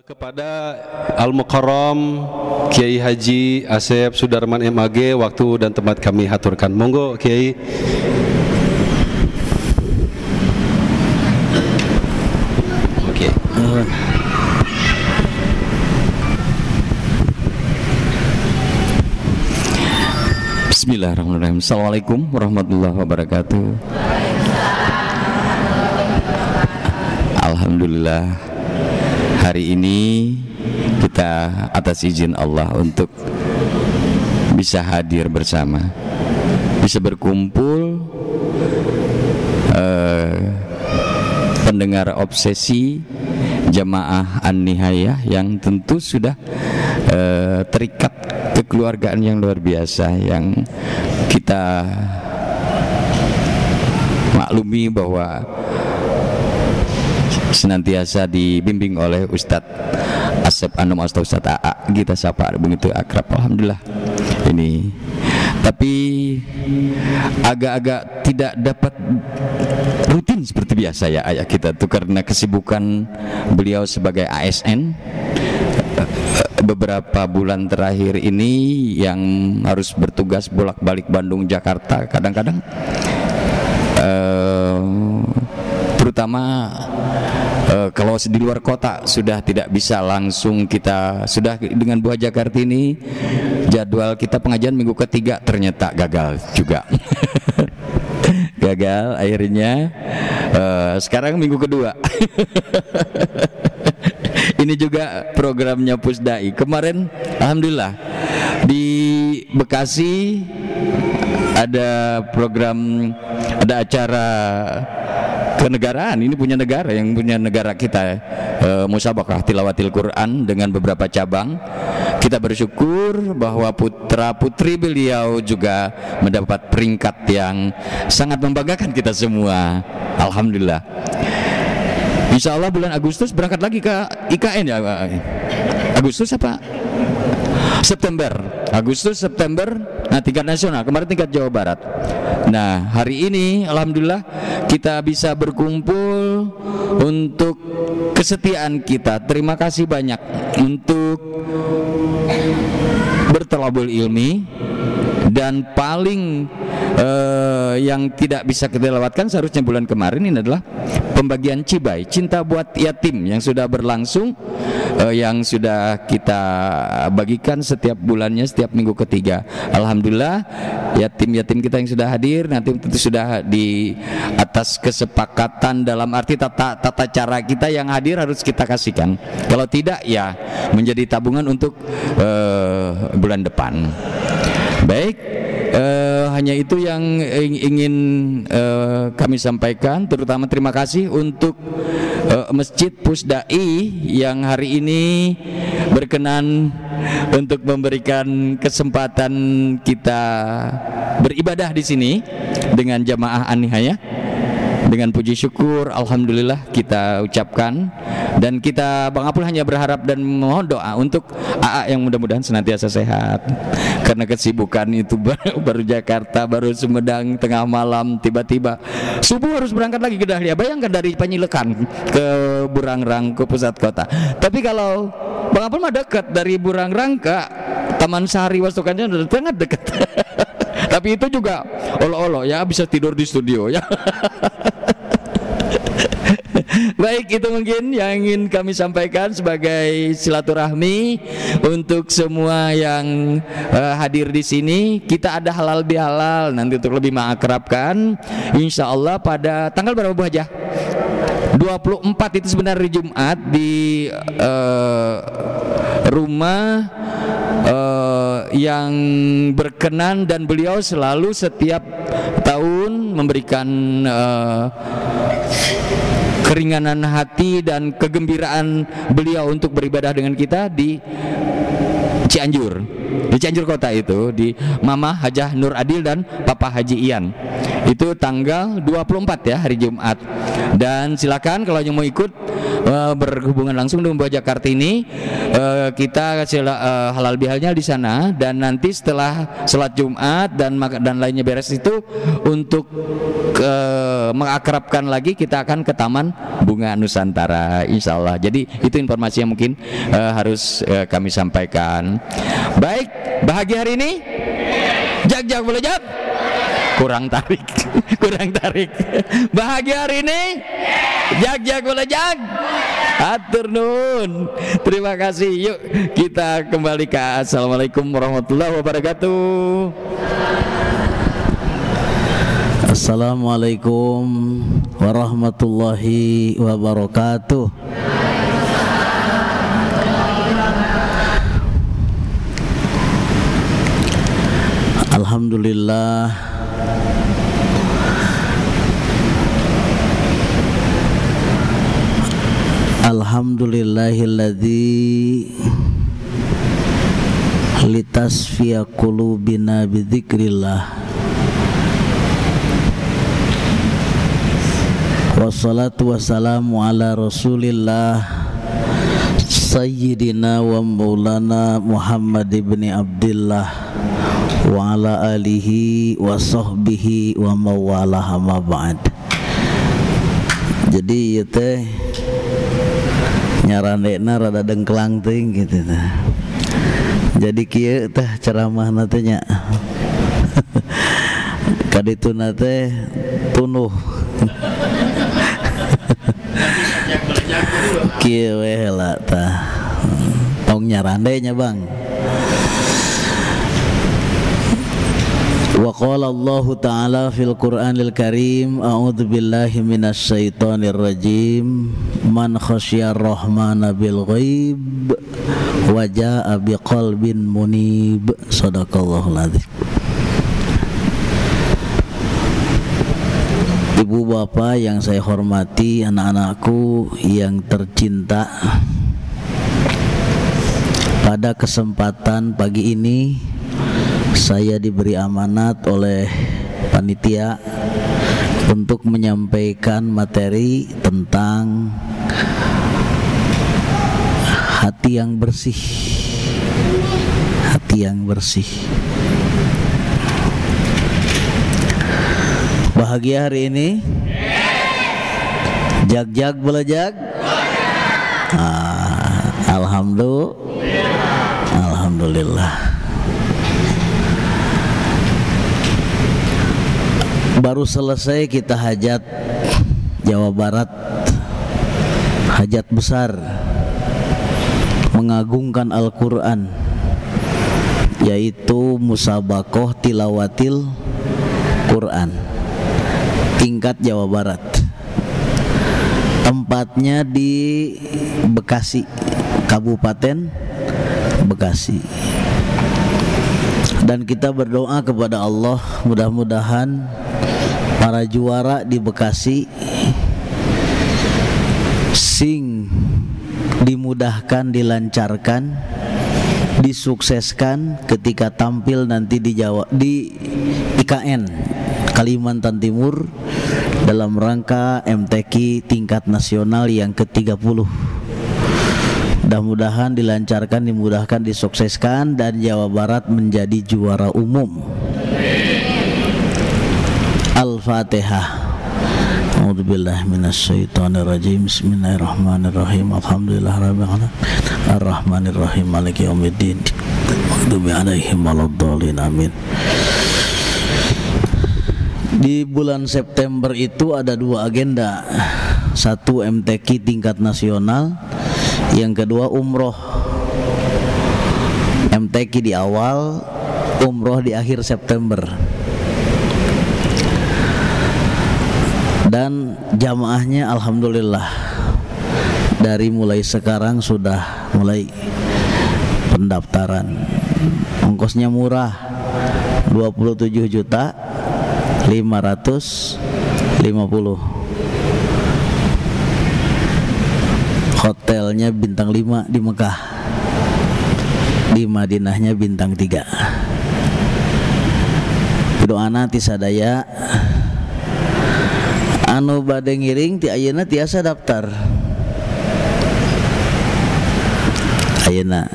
Kepada Al-Mukarram Kiai Haji Asep Sudarman MAG, waktu dan tempat kami haturkan. Monggo Kiai. Oke. Bismillahirrahmanirrahim. Assalamualaikum warahmatullahi wabarakatuh. Alhamdulillah, hari ini kita atas izin Allah untuk bisa hadir bersama, bisa berkumpul pendengar obsesi jamaah An-Nihayah yang tentu sudah terikat kekeluargaan yang luar biasa, yang kita maklumi bahwa senantiasa dibimbing oleh Ustadz Asep Anom atau Ustadz AA, kita sapa begitu akrab, alhamdulillah. Ini tapi agak-agak tidak dapat rutin seperti biasa ya ayah kita tuh, karena kesibukan beliau sebagai ASN beberapa bulan terakhir ini yang harus bertugas bolak-balik Bandung Jakarta, kadang-kadang terutama kalau di luar kota sudah tidak bisa langsung kita, sudah dengan Bu Haja Kartini jadwal kita pengajian minggu ketiga ternyata gagal juga. Gagal akhirnya sekarang minggu kedua. Ini juga programnya Pusdai. Kemarin alhamdulillah di Bekasi ada program, ada acara kenegaraan. Ini punya negara, yang punya negara kita, musabaqah tilawatil Quran dengan beberapa cabang. Kita bersyukur bahwa putra putri beliau juga mendapat peringkat yang sangat membanggakan kita semua. Alhamdulillah. Insya Allah bulan Agustus berangkat lagi ke IKN ya. Agustus apa? September, Agustus, September, nah tingkat nasional, kemarin tingkat Jawa Barat. Nah hari ini alhamdulillah kita bisa berkumpul untuk kesetiaan kita. Terima kasih banyak untuk bertolabul ilmi. Dan paling yang tidak bisa kita lewatkan seharusnya bulan kemarin ini adalah pembagian cibai, cinta buat yatim, yang sudah berlangsung, yang sudah kita bagikan setiap bulannya, setiap minggu ketiga. Alhamdulillah yatim-yatim kita yang sudah hadir nanti tentu sudah di atas kesepakatan, dalam arti tata cara kita yang hadir harus kita kasihkan. Kalau tidak ya menjadi tabungan untuk bulan depan. Baik, hanya itu yang ingin kami sampaikan. Terutama terima kasih untuk Masjid Pusdai yang hari ini berkenan untuk memberikan kesempatan kita beribadah di sini dengan jamaah An-Nihayah. Dengan puji syukur alhamdulillah kita ucapkan, dan kita Bang Apul hanya berharap dan mohon doa untuk AA yang mudah-mudahan senantiasa sehat, karena kesibukan itu baru Jakarta, baru Sumedang tengah malam, tiba-tiba subuh harus berangkat lagi ke Dahlia. Bayangkan dari Panyilekan ke Burangrang ke pusat kota. Tapi kalau Bang Apul mah dekat, dari Burangrang ke Taman Sari Wastukannya udah sangat dekat. Tapi itu juga olo-olo ya, bisa tidur di studio ya. Baik, itu mungkin yang ingin kami sampaikan sebagai silaturahmi untuk semua yang hadir di sini. Kita ada halal bihalal nanti untuk lebih mengakrabkan. Insya Allah pada tanggal berapa Bu Haja? 24 itu sebenarnya Jumat di rumah yang berkenan, dan beliau selalu setiap tahun memberikan keringanan hati dan kegembiraan beliau untuk beribadah dengan kita di Cianjur. di Cianjur Kota itu, di Mama Hajah Nur Adil dan Papa Haji Ian. Itu tanggal 24 ya, hari Jumat. Dan silakan kalau yang mau ikut berhubungan langsung dengan Buah Jakarta ini, kita halal bihalnya di sana. Dan nanti setelah sholat Jumat dan lainnya beres itu, untuk mengakrabkan lagi, kita akan ke Taman Bunga Nusantara, insya Allah. Jadi itu informasi yang mungkin harus kami sampaikan. Baik, bahagia hari ini. Jag boleh jag? Kurang tarik. Bahagia hari ini. Jag boleh jag? Atur nuhun. Terima kasih. Yuk kita kembali ke Assalamualaikum warahmatullahi wabarakatuh. Assalamualaikum warahmatullahi wabarakatuh. Alhamdulillah, alhamdulillahilladzi litasfiya qulubina bidzikrillah, wassalatu wassalamu ala rasulillah sayyidina wa maulana Muhammad ibn Abdillah wa ala alihi wa sahbihi wa mawalah, amma ba'd. Jadi ieu teh nyarandena rada dengklang teuing gitu teh. Jadi kieu teh ceramahna teh nya kadituna teh tunuh kieu we heula tah tong nyarandenya Bang. Wa qala Allah Ta'ala fil Qur'anil Karim, a'udzu billahi minasy syaithanir rajim, man khasyar rahmana bil ghaib wa jaa'a biqalbin munib. Shadaqallahul adzim. Ibu bapak yang saya hormati, anak-anakku yang tercinta, pada kesempatan pagi ini saya diberi amanat oleh panitia untuk menyampaikan materi tentang hati yang bersih. Hati yang bersih. Bahagia hari ini? Jag boleh jag? Alhamdulillah. Baru selesai kita hajat Jawa Barat, hajat besar mengagungkan Al-Quran, yaitu musabaqah tilawatil Quran tingkat Jawa Barat. Tempatnya di Bekasi, Kabupaten Bekasi. Dan kita berdoa kepada Allah, mudah-mudahan para juara di Bekasi sing dimudahkan, dilancarkan, disukseskan ketika tampil nanti di IKN Kalimantan Timur dalam rangka MTQ tingkat nasional yang ke-30. Mudah-mudahan dilancarkan, dimudahkan, disukseskan, dan Jawa Barat menjadi juara umum. Al-Fatihah. A'udzubillahi minasyaitonirrajim. Bismillahirrahmanirrahim. Alhamdulillahirabbil alamin. Arrahmanirrahim. Maliki yaumiddin. Maghdubi 'alaihim waladdallin. Amin. Di bulan September itu ada dua agenda. Satu MTQ tingkat nasional, yang kedua umroh. MTQ di awal, umroh di akhir September. Dan jamaahnya alhamdulillah dari mulai sekarang sudah mulai pendaftaran. Ongkosnya murah, 27.550.000. Hotelnya bintang 5 di Mekah. di Madinahnya bintang 3. Doana ti sadaya anu bade ngiring ti ayeuna tiasa daftar. Ayeuna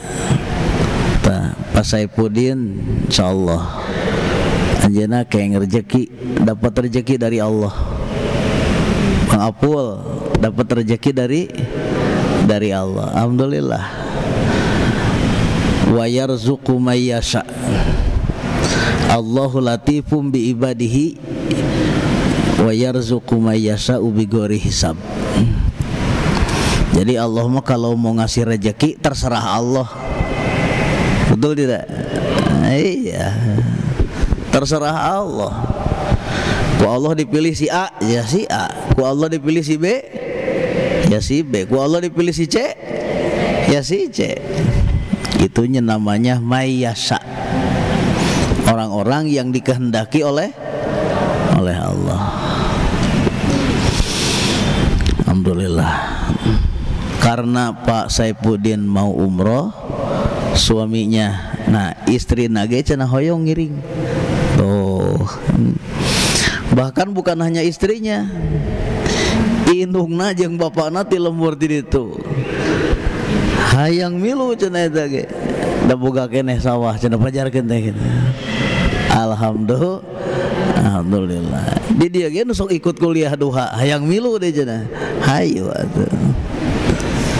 Pak Saipuddin insyaallah anjeunna kayak rezeki, dapat rezeki dari Allah. Bang Apul dapat rezeki dari Allah. Alhamdulillah. Wa yarzuqu may yasha. Allahu latifum bi ibadihi wa yarzuqu may yasha'u bighairi hisab. Jadi Allah mah kalau mau ngasih rezeki terserah Allah. Betul tidak? Iya. Terserah Allah. Ku Allah dipilih si A, ya si A. Ku Allah dipilih si B, ya si B. Ku Allah dipilih si C, ya si C. Itunya namanya mayyasha. Orang-orang yang dikehendaki oleh Allah. Alhamdulillah. Karena Pak Saipuddin mau umroh, suaminya, nah istri nage cenah hoyong ngiring. Tuh. Bahkan bukan hanya istrinya, indungna jeung bapakna ti lembur di ditu. Hayang milu cenah eta ge. Da boga keneh sawah cenah pajarkeun teh kitu. Alhamdulillah. Di dieu ge nu sok ikut kuliah duha, hayang milu deui cenah. Hayu atuh.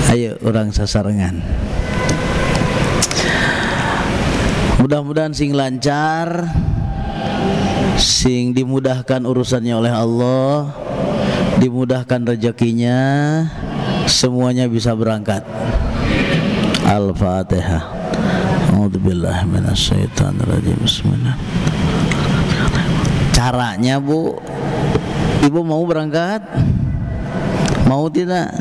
Ayo orang sasarengan. Mudah-mudahan sing lancar, sing dimudahkan urusannya oleh Allah, dimudahkan rezekinya, semuanya bisa berangkat. Al-Fatihah. A'udzubillahi minasyaitonirrajim. Bismillah. Caranya Bu, Ibu mau berangkat? Mau tidak?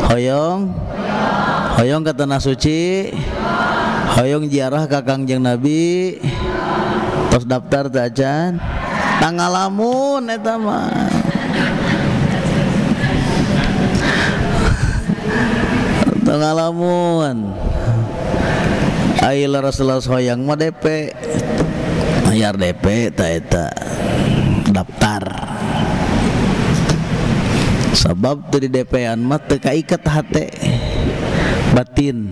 Hoyong ke tanah suci, hoyong ziarah ka Kangjeng Nabi, tos daftar teh acan, tangalamun eta mah. Tangalamun. Ayeuna Rasulullah hoyong mah DP. Bayar DP ta eta daftar. Sabab teu di DP-an mah teu kaiket hate batin.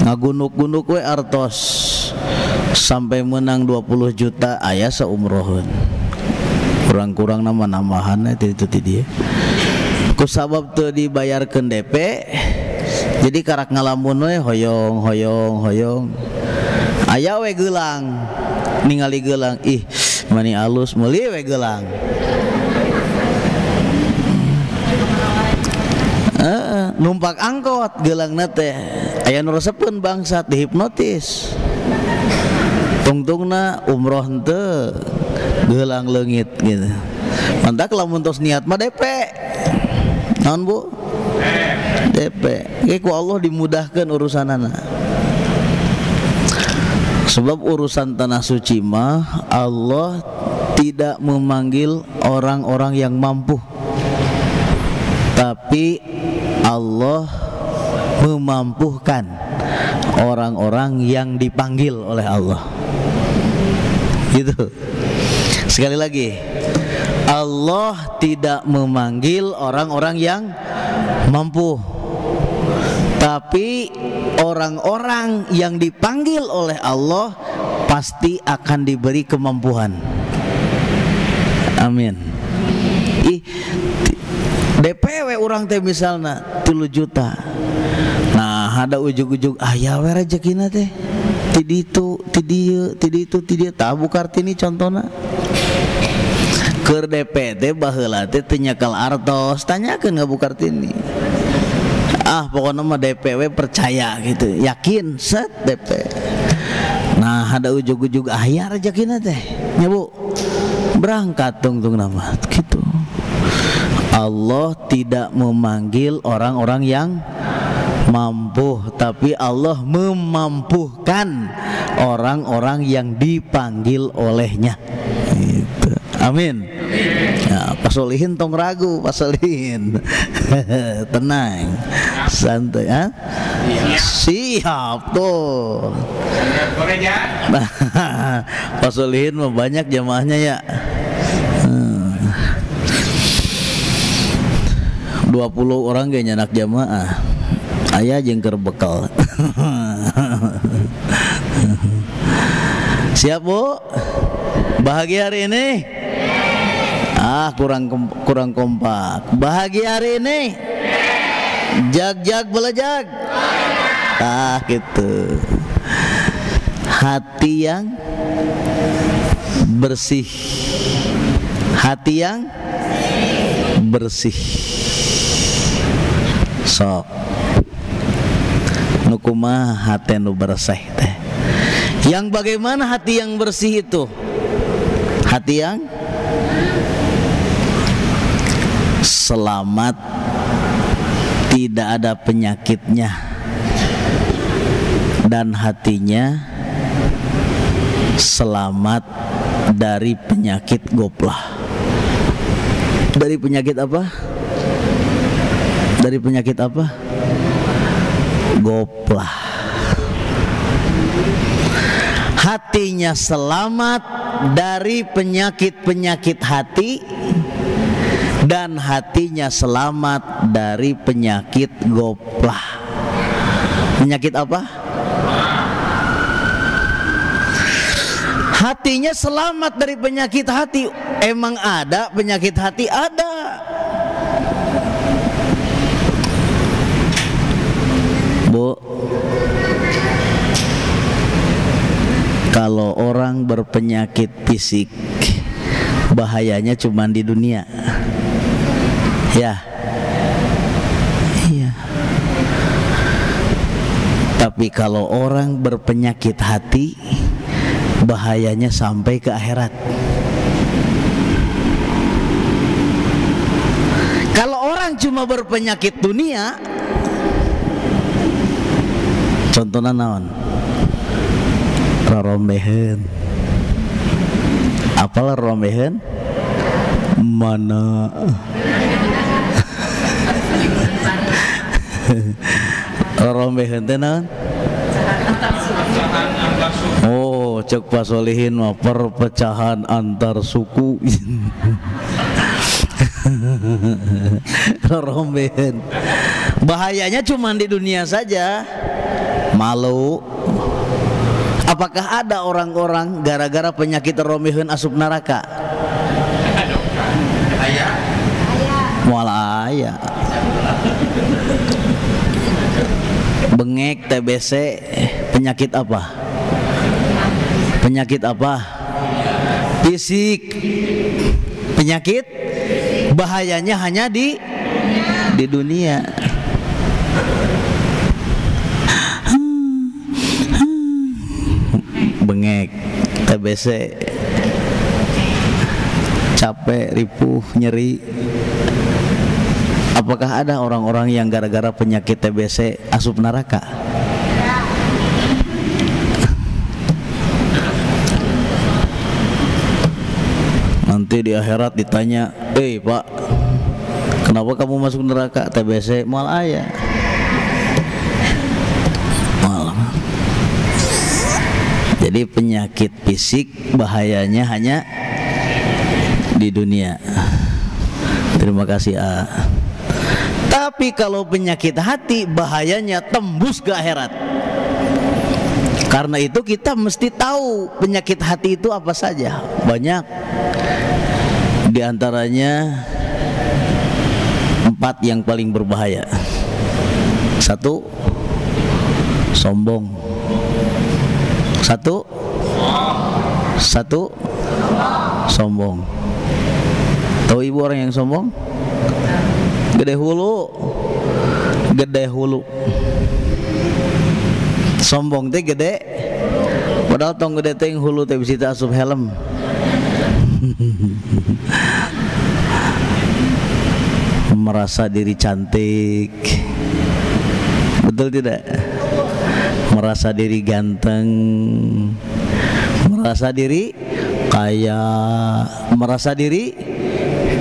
Ngagunuk-gunuk we artos sampai menang 20 juta aya saumroheun. Kurang-kurang nama-namahan itu ti dieu. Ku sabab teu dibayarkeun DP, jadi karak ngalamun we hoyong. Aya we geulang, ningali geulang, ih mani alus meuli we geulang. Numpak angkot geulangna teh aya nu resepeun bangsat dihipnotis. Tungtungna umroh henteu geulang leungit gitu. Mantap lamun tos niat mah DP. Naon Bu? DP. Ge ku Allah dimudahkeun urusanana. Sebab urusan tanah suci mah Allah tidak memanggil orang-orang yang mampu, tapi Allah memampukan orang-orang yang dipanggil oleh Allah. Gitu. Sekali lagi, Allah tidak memanggil orang-orang yang mampu, tapi orang-orang yang dipanggil oleh Allah pasti akan diberi kemampuan. Amin. DPW orang teh misalnya 3 juta. Nah, ada ujug-ujug aya we rezekina teh. Ti ditu, ti dieu, tahu Kartini contohna. Keur DP teh baheula teh teu nyakal artos, tanyakeun ka Bu Kartini. Pokoknya mah DPW percaya gitu, yakin set DP. Nah ada ujug-ujug aya rezekina teh nya Bu, berangkat tungtung nama gitu. Allah tidak memanggil orang-orang yang mampu, tapi Allah memampukan orang-orang yang dipanggil olehnya gitu. Amin. Nah, Pak Solihin tong ragu, Pak Solihin. Tenang, santai, ha? Siap tuh. Pak Solihin mah banyak jamaahnya ya. 20 orang gak nyanak jamaah. Ayah jengker bekal. Siap Bu? Bahagia hari ini? Kurang kompak. Bahagia hari ini? Jag belajag. Gitu. Hati yang bersih. Hati yang bersih. Sok. Nu kumaha hati nu bersih teh. Yang bagaimana hati yang bersih itu? Hati yang selamat, tidak ada penyakitnya, dan hatinya selamat dari penyakit goplah. Dari penyakit apa? Dari penyakit apa? Goplah. Hatinya selamat dari penyakit-penyakit hati, dan hatinya selamat dari penyakit goplah. Penyakit apa? Hatinya selamat dari penyakit hati. Emang ada penyakit hati? Ada. Bu, kalau orang berpenyakit fisik, bahayanya cuma di dunia. Ya. Iya. Tapi kalau orang berpenyakit hati, bahayanya sampai ke akhirat. Kalau orang cuma berpenyakit dunia, contohnya naon? Rorombeheun. Apalah rorombeheun? Mana? Rorombeheun teh naon? Oh, cek Pak Solihin mah perpecahan antar suku. Rorombeheun. Bahayanya cuma di dunia saja. Malu. Apakah ada orang-orang gara-gara penyakit rorombeheun asup neraka? Moal aya. Bengek, TBC, penyakit apa? Penyakit apa? Fisik. Penyakit bahayanya hanya di dunia. Bengek, TBC, capek, ripuh, nyeri. Apakah ada orang-orang yang gara-gara penyakit TBC asup neraka? Nanti di akhirat ditanya, Pak, kenapa kamu masuk neraka? TBC. Mal aya. Mal. Jadi penyakit fisik bahayanya hanya di dunia. Terima kasih A. Tapi kalau penyakit hati bahayanya tembus ke akhirat. Karena itu kita mesti tahu penyakit hati itu apa saja. Banyak. Di antaranya 4 yang paling berbahaya. 1, sombong. 1, sombong. Tahu ibu orang yang sombong? Gede hulu. Sombong teh gede. Padahal tong gede teh hulu teh bisa asup helm. Merasa diri cantik. Betul tidak? Merasa diri ganteng. Merasa diri kaya. Merasa diri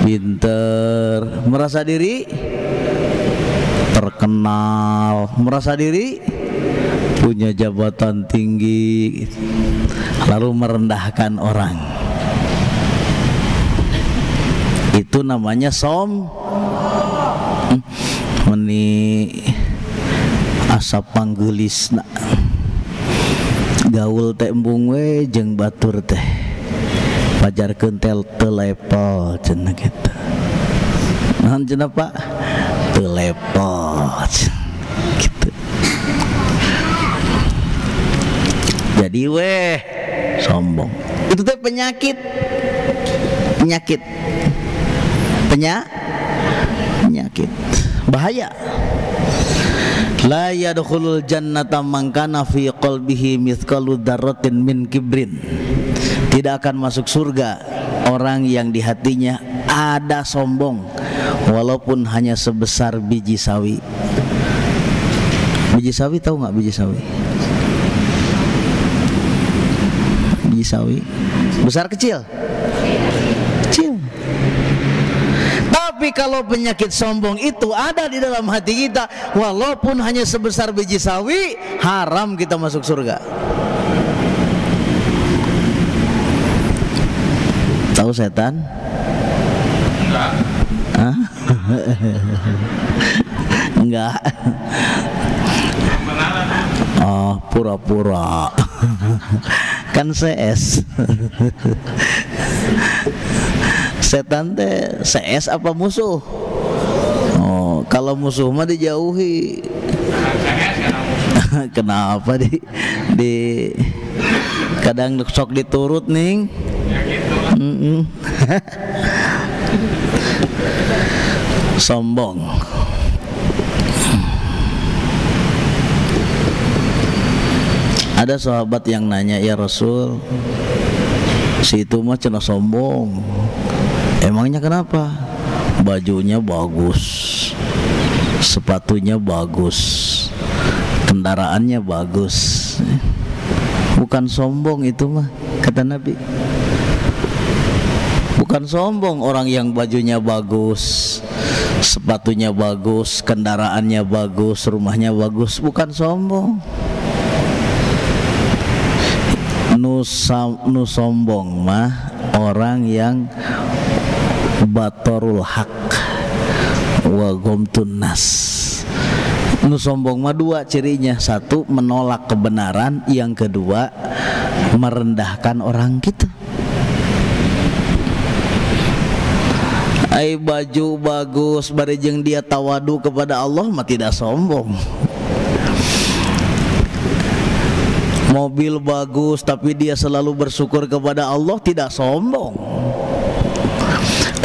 pinter, merasa diri terkenal, merasa diri punya jabatan tinggi, lalu merendahkan orang. Itu namanya meni asap panggelisna gaul teh embung we jeung batur teh pajarkeun telepon cenah kitu. Naon cenah Pak? Telepon gitu. Jadi weh sombong itu teh penyakit bahaya. La yadkhulul jannata man kana fi qalbihi mithqalu dzarratin min kibrin. Tidak akan masuk surga orang yang di hatinya ada sombong walaupun hanya sebesar biji sawi. Biji sawi tahu nggak biji sawi? Biji sawi besar kecil? Kecil. Tapi kalau penyakit sombong itu ada di dalam hati kita, walaupun hanya sebesar biji sawi, haram kita masuk surga. Tahu setan? Enggak. Hah? Enggak. Oh, pura-pura. Kan CS. Setan teh CS apa musuh? Oh, kalau musuh mah dijauhi. Kenapa di kadang sok diturut ning? Sombong. Ada sahabat yang nanya, ya Rasul, si itu mah cenah sombong. Emangnya kenapa? Bajunya bagus, sepatunya bagus, kendaraannya bagus. Bukan sombong itu mah, kata Nabi. Bukan sombong orang yang bajunya bagus, sepatunya bagus, kendaraannya bagus, rumahnya bagus. Bukan sombong. Nu sombong mah orang yang batorul haq wa gomtun nas. Nu sombong mah dua cirinya, satu menolak kebenaran, yang kedua merendahkan orang gitu. Ai baju bagus barejeng dia tawadu kepada Allah mah tidak sombong. Mobil bagus tapi dia selalu bersyukur kepada Allah, tidak sombong.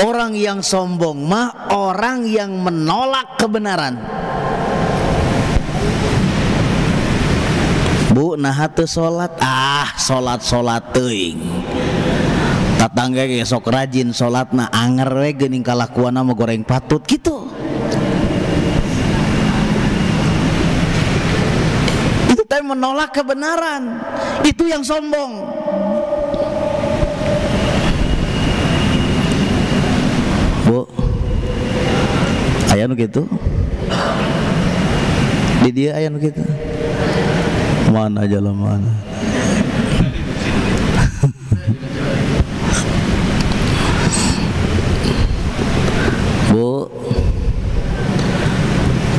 Orang yang sombong mah orang yang menolak kebenaran. Bu, nah teu salat, salat teuing. Tatangga ge sok rajin salatna, anger we geuning kalakuanna mah goreng patut gitu. Menolak kebenaran, itu yang sombong. Bu, aya nu kitu? Di dia aya nu kitu? Mana jalan mana? Bu,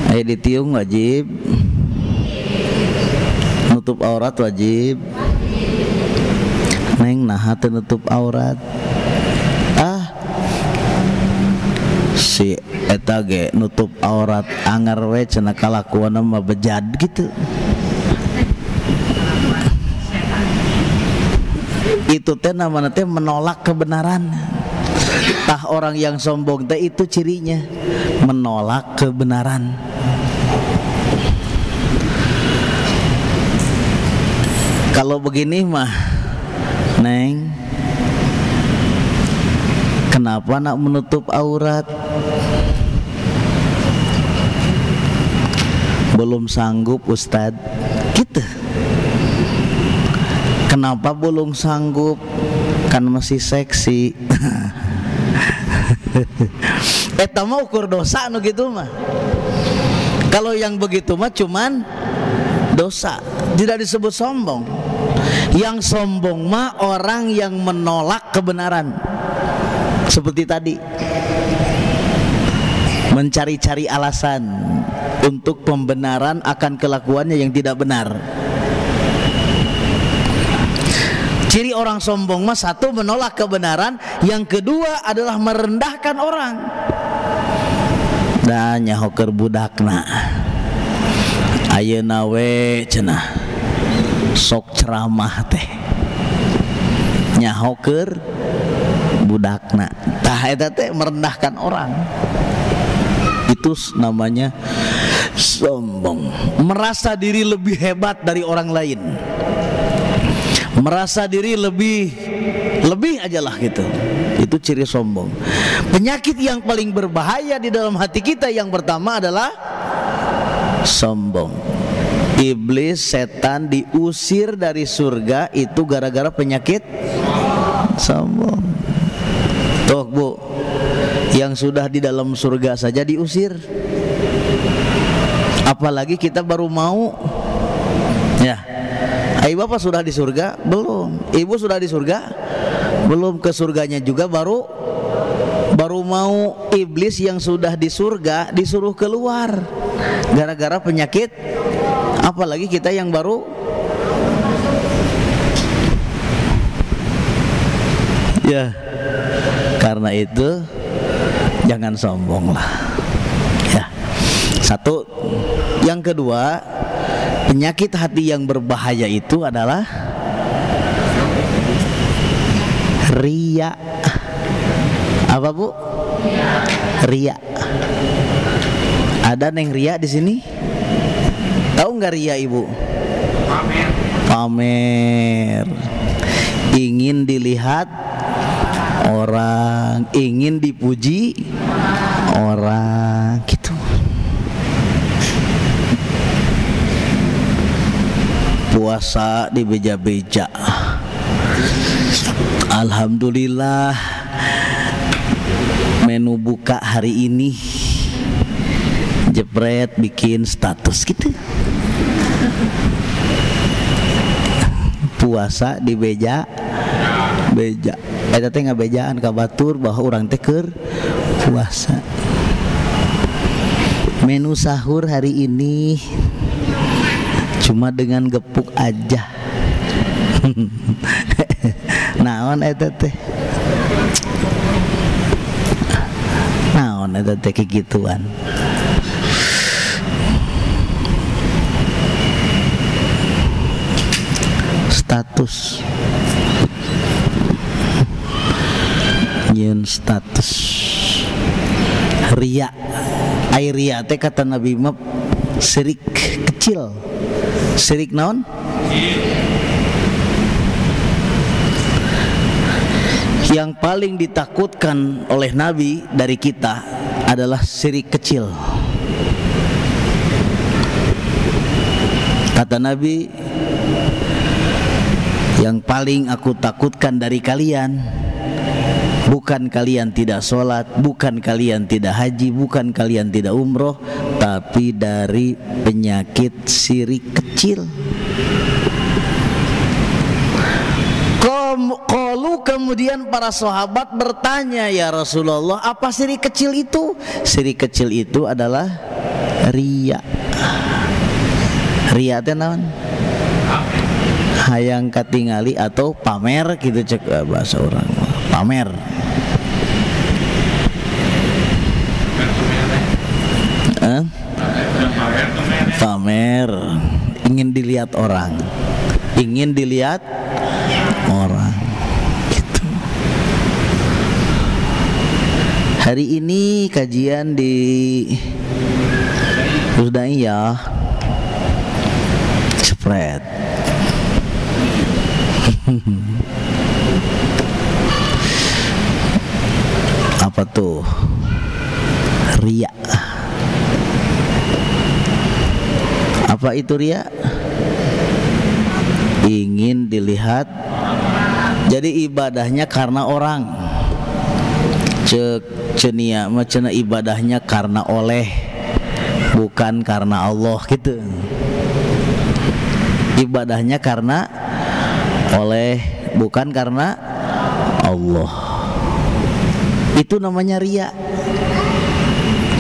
aya ditiung wajib. Nutup aurat wajib. Neng nah teu nutup aurat. Si eta ge nutup aurat anger we cenah kalakuanna mah bejad gitu. Itu teh namanya teh menolak kebenaran. Tah orang yang sombong teh itu cirinya menolak kebenaran. Kalau begini mah, Neng, kenapa nak menutup aurat? Belum sanggup Ustadz, gitu. Kenapa belum sanggup? Kan masih seksi. Eta mah ukur dosa nu gitu mah. Kalau yang begitu mah cuman dosa, tidak disebut sombong. Yang sombong mah orang yang menolak kebenaran. Seperti tadi, mencari-cari alasan untuk pembenaran akan kelakuannya yang tidak benar. Ciri orang sombong mah satu, menolak kebenaran, yang kedua adalah merendahkan orang. Da nyahoker budakna ayeuna we cenah sok ceramah teh nyahoker budakna, tah eta teh merendahkan orang. Itu namanya sombong, merasa diri lebih hebat dari orang lain, merasa diri lebih aja lah gitu. Itu ciri sombong. Penyakit yang paling berbahaya di dalam hati kita yang pertama adalah sombong. Iblis, setan diusir dari surga itu gara-gara penyakit sombong. Tuh Bu, yang sudah di dalam surga saja diusir, apalagi kita baru mau. Ya, Ayo Bapak sudah di surga? Belum. Ibu sudah di surga? Belum. Ke surganya juga baru mau. Iblis yang sudah di surga disuruh keluar gara-gara penyakit, apalagi kita yang baru. Ya, karena itu jangan sombong lah. Ya, satu. Yang kedua, penyakit hati yang berbahaya itu adalah riya. Apa Bu? Riya. Ada neng riya di sini? Tahu nggak riya Ibu? Pamer. Pamer. Ingin dilihat orang, ingin dipuji orang, gitu. Puasa di beja-beja. Alhamdulillah, menu buka hari ini jepret bikin status gitu. Puasa di beja. Eta teh ngabejaan ka batur bahwa orang teh keur puasa. Menu sahur hari ini cuma dengan gepuk aja. Naon eta teh? Naon eta teh kegituan? Status. Nyeun status. Riya. Ai riya teh kata Nabi mah syirik kecil. Syirik naon? Yang paling ditakutkan oleh Nabi dari kita adalah syirik kecil. Kata Nabi, yang paling aku takutkan dari kalian, bukan kalian tidak sholat, bukan kalian tidak haji, bukan kalian tidak umroh, tapi dari penyakit syirik kecil. Qalu, kemudian para sahabat bertanya, ya Rasulullah, apa syirik kecil itu? Syirik kecil itu adalah riya. Riya teh naon? Hayang katingali atau pamer gitu cek bahasa orang. Pamer. Pamer, ingin dilihat orang, ingin dilihat orang gitu. Hari ini kajian di Husdaiyah spread. Apa tuh? Riya. Apa itu riya? Ingin dilihat. Jadi ibadahnya karena orang. Cek cenia mah cenah ibadahnya karena oleh, bukan karena Allah gitu. Ibadahnya karena oleh, bukan karena Allah. Itu namanya riya.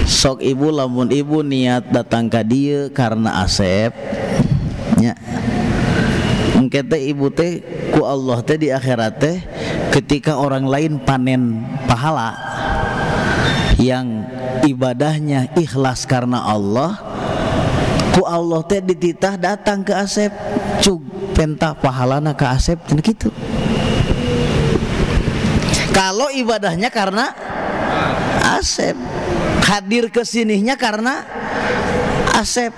Sok ibu lamun ibu niat datang ka dieu karena Asep nya. Engke teh ibu teh ku Allah teh di akhirat teh ketika orang lain panen pahala yang ibadahnya ikhlas karena Allah, ku Allah teh dititah datang ke Asep, cug pentah pahalana ke Asep cenah kitu. Kalau ibadahnya karena Asep, hadir ke sininya karena Asep,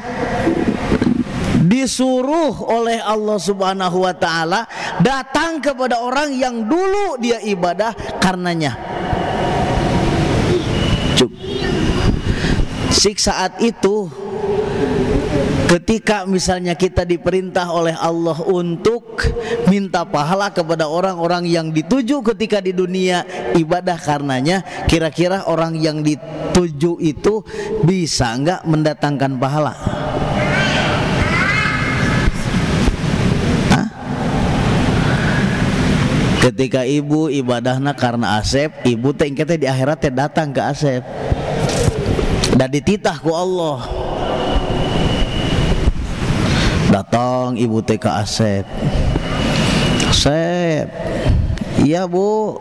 disuruh oleh Allah Subhanahu wa taala datang kepada orang yang dulu dia ibadah karenanya. Cuk. Saat itu ketika misalnya kita diperintah oleh Allah untuk minta pahala kepada orang-orang yang dituju ketika di dunia ibadah karenanya, kira-kira orang yang dituju itu bisa enggak mendatangkan pahala? Hah? Ketika ibu ibadahna karena Asep, ibu teh di akhirat teh datang ke Asep dan dititah ku Allah. Datang ibu teh ke Asep. Asep, iya bu.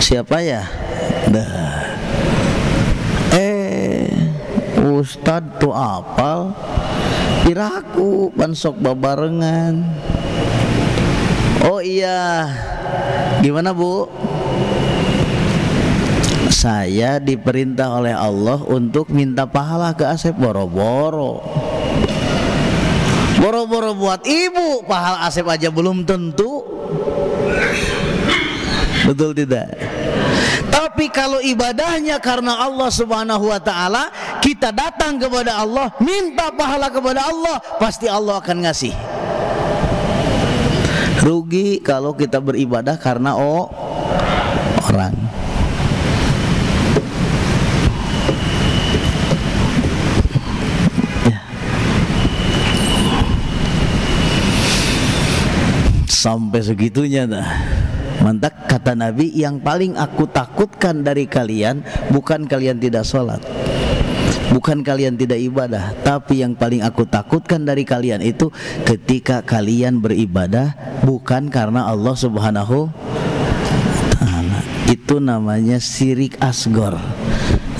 Siapa ya? Dah. Ustad tuh apal piraku bansok babarengan. Oh iya, gimana bu? Saya diperintah oleh Allah untuk minta pahala ke Asep. Boro-boro buat ibu, pahala Asep aja belum tentu. Betul tidak? Tapi kalau ibadahnya karena Allah Subhanahu wa taala, kita datang kepada Allah, minta pahala kepada Allah, pasti Allah akan ngasih. Rugi kalau kita beribadah karena orang. Sampai segitunya dah. Mantap kata Nabi, yang paling aku takutkan dari kalian bukan kalian tidak sholat, bukan kalian tidak ibadah, tapi yang paling aku takutkan dari kalian itu ketika kalian beribadah bukan karena Allah Subhanahu ta'ala. Itu namanya syirik asgor,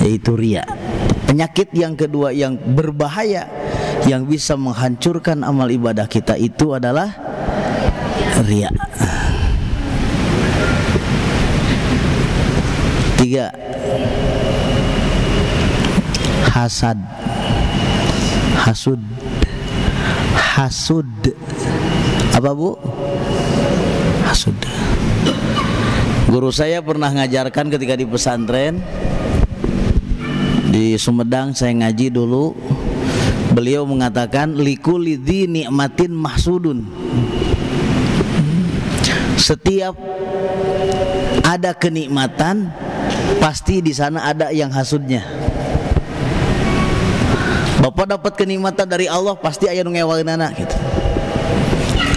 yaitu riya. Penyakit yang kedua yang berbahaya yang bisa menghancurkan amal ibadah kita itu adalah riya. 3. Hasad. Hasud. Apa bu? Hasud. Guru saya pernah ngajarkan ketika di pesantren di Sumedang, saya ngaji dulu. Beliau mengatakan likulli dzi nikmatin mahsudun. Setiap ada kenikmatan pasti di sana ada yang hasudnya. Bapak dapat kenikmatan dari Allah pasti aya nu ngewaeunana gitu.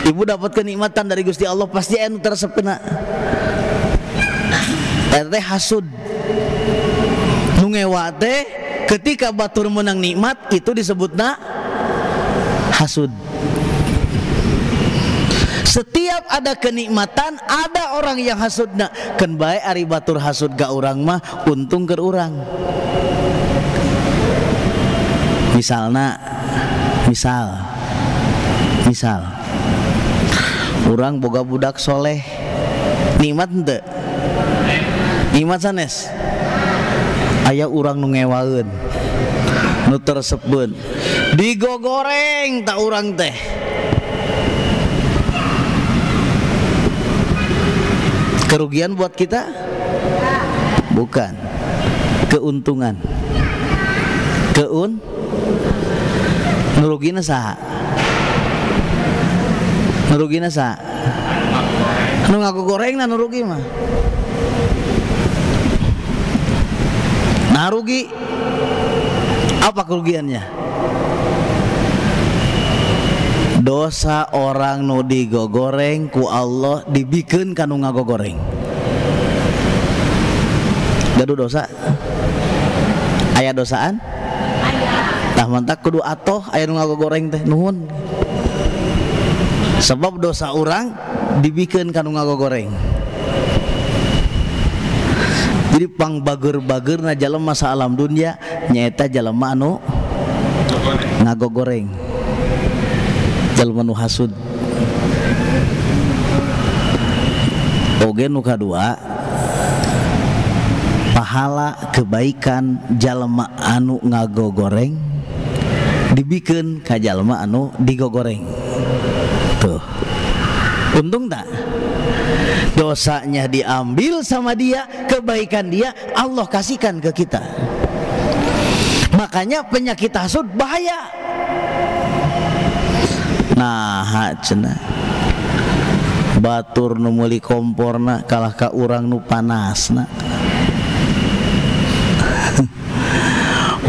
Ibu dapat kenikmatan dari Gusti Allah pasti aya nu teresepkeuna. Teh hasud. Nu ngewa teh ketika batur menang nikmat itu disebutna hasud. Setiap ada kenikmatan ada orang yang hasudna. Keun bae ari batur hasud ka urang mah untung keur urang. Misal urang boga budak soleh, nikmat henteu? Nikmat sanes. Aya urang nu ngewaeun, nu teresepkeun, digogoreng tak urang teh. Kerugian buat kita? Bukan. Keuntungan. Nurugina saha? Nurugina saha? Nu ngaku goreng na nurugi mah. Nah rugi. Apa kerugiannya? Dosa orang nu digogoreng ku Allah dibikeun ka nu ngagogoreng. Gaduh dosa. Aya dosaan? Tah mantak kudu atoh aya nu ngagogoreng teh nuhun. Sebab dosa orang dibikeun ka nu ngagogoreng. Jadi pang bager-bagerna jalema sa alam dunia nyaeta jalema anu ngagogoreng, jalema nu hasud. Oge nu kadua, pahala kebaikan jalema anu ngagogoreng dibikeun ka jalema anu digogoreng. Tuh, untung tak? Dosanya diambil sama dia, kebaikan dia Allah kasihkan ke kita. Makanya penyakit hasud bahaya. Nah, cenah batur nu meuli komporna kalah ka urang nu panasna.